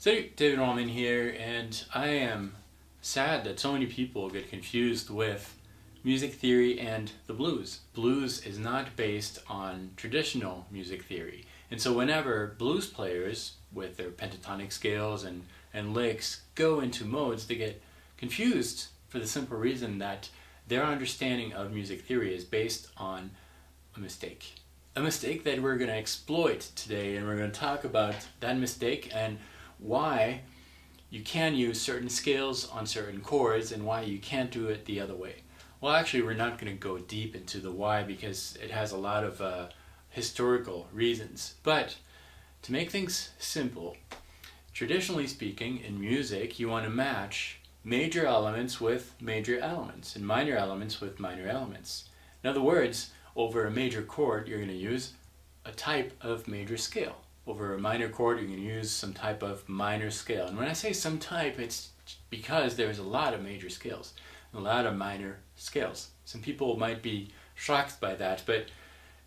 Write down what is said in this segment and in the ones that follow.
Salut, David Allman here, and I am sad that so many people get confused with music theory and the blues. Blues is not based on traditional music theory, and so whenever blues players with their pentatonic scales and licks go into modes, they get confused for the simple reason that their understanding of music theory is based on a mistake. A mistake that we're going to exploit today, and we're going to talk about that mistake and why you can use certain scales on certain chords and why you can't do it the other way. Well, actually, we're not going to go deep into the why because it has a lot of historical reasons. But to make things simple, traditionally speaking, in music, you want to match major elements with major elements and minor elements with minor elements. In other words, over a major chord, you're going to use a type of major scale. Over a minor chord, you're going to use some type of minor scale. And when I say some type, it's because there's a lot of major scales, a lot of minor scales. Some people might be shocked by that, but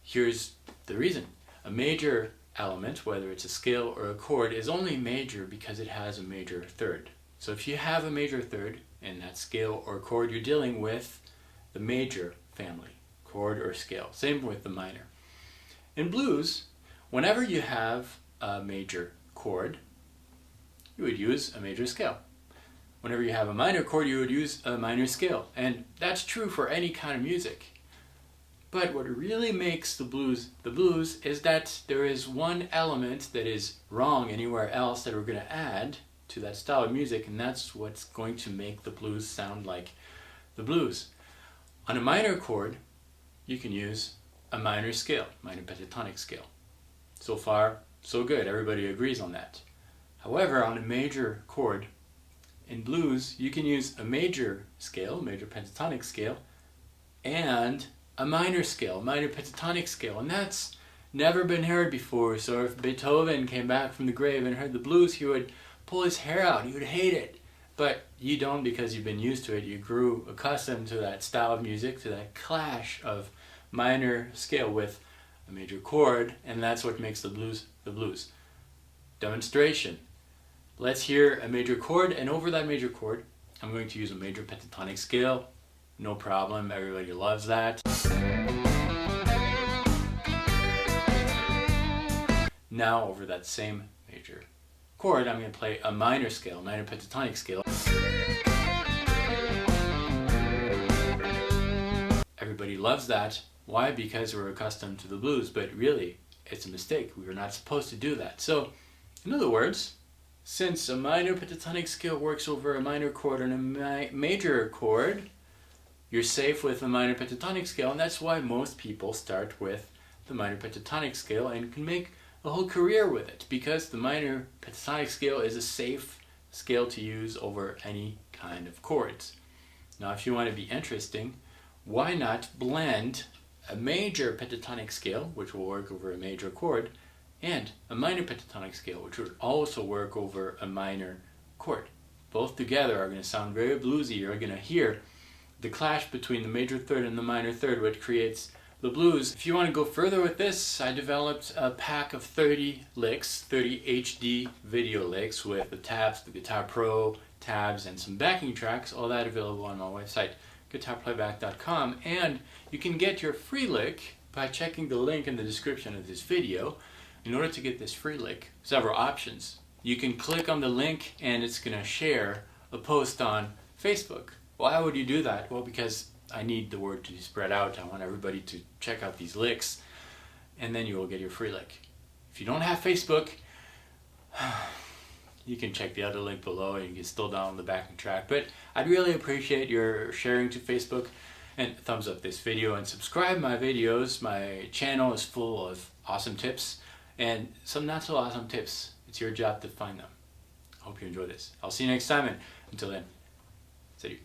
here's the reason. A major element, whether it's a scale or a chord, is only major because it has a major third. So if you have a major third in that scale or chord, you're dealing with the major family, chord or scale. Same with the minor. In blues, whenever you have a major chord, you would use a major scale. Whenever you have a minor chord, you would use a minor scale. And that's true for any kind of music. But what really makes the blues is that there is one element that is wrong anywhere else that we're going to add to that style of music, and that's what's going to make the blues sound like the blues. On a minor chord, you can use a minor scale, minor pentatonic scale. So far, so good. Everybody agrees on that. However, on a major chord, in blues, you can use a major scale, major pentatonic scale, and a minor scale, minor pentatonic scale. And that's never been heard before. So if Beethoven came back from the grave and heard the blues, he would pull his hair out. He would hate it. But you don't, because you've been used to it. You grew accustomed to that style of music, to that clash of minor scale with a major chord, and that's what makes the blues the blues. Demonstration. Let's hear a major chord, and over that major chord, I'm going to use a major pentatonic scale. No problem, everybody loves that. Now over that same major chord, I'm going to play a minor scale, minor pentatonic scale. Everybody loves that. Why? Because we're accustomed to the blues, but really, it's a mistake. We were not supposed to do that. So, in other words, since a minor pentatonic scale works over a minor chord and a major chord, you're safe with a minor pentatonic scale, and that's why most people start with the minor pentatonic scale and can make a whole career with it, because the minor pentatonic scale is a safe scale to use over any kind of chords. Now, if you want to be interesting, why not blend a major pentatonic scale, which will work over a major chord, and a minor pentatonic scale, which would also work over a minor chord. Both together are going to sound very bluesy. You're going to hear the clash between the major third and the minor third, which creates the blues. If you want to go further with this, I developed a pack of 30 licks, 30 HD video licks with the tabs, the Guitar Pro tabs, and some backing tracks, all that available on my website, guitarplayback.com, and you can get your free lick by checking the link in the description of this video. In order to get this free lick, several options. You can click on the link and it's going to share a post on Facebook. Why would you do that? Well, because I need the word to spread out. I want everybody to check out these licks, and then you will get your free lick. If you don't have Facebook, you can check the other link below and you can still download the backing track. But I'd really appreciate your sharing to Facebook, and thumbs up this video and subscribe my videos. My channel is full of awesome tips and some not so awesome tips. It's your job to find them. I hope you enjoy this. I'll see you next time, and until then, salut.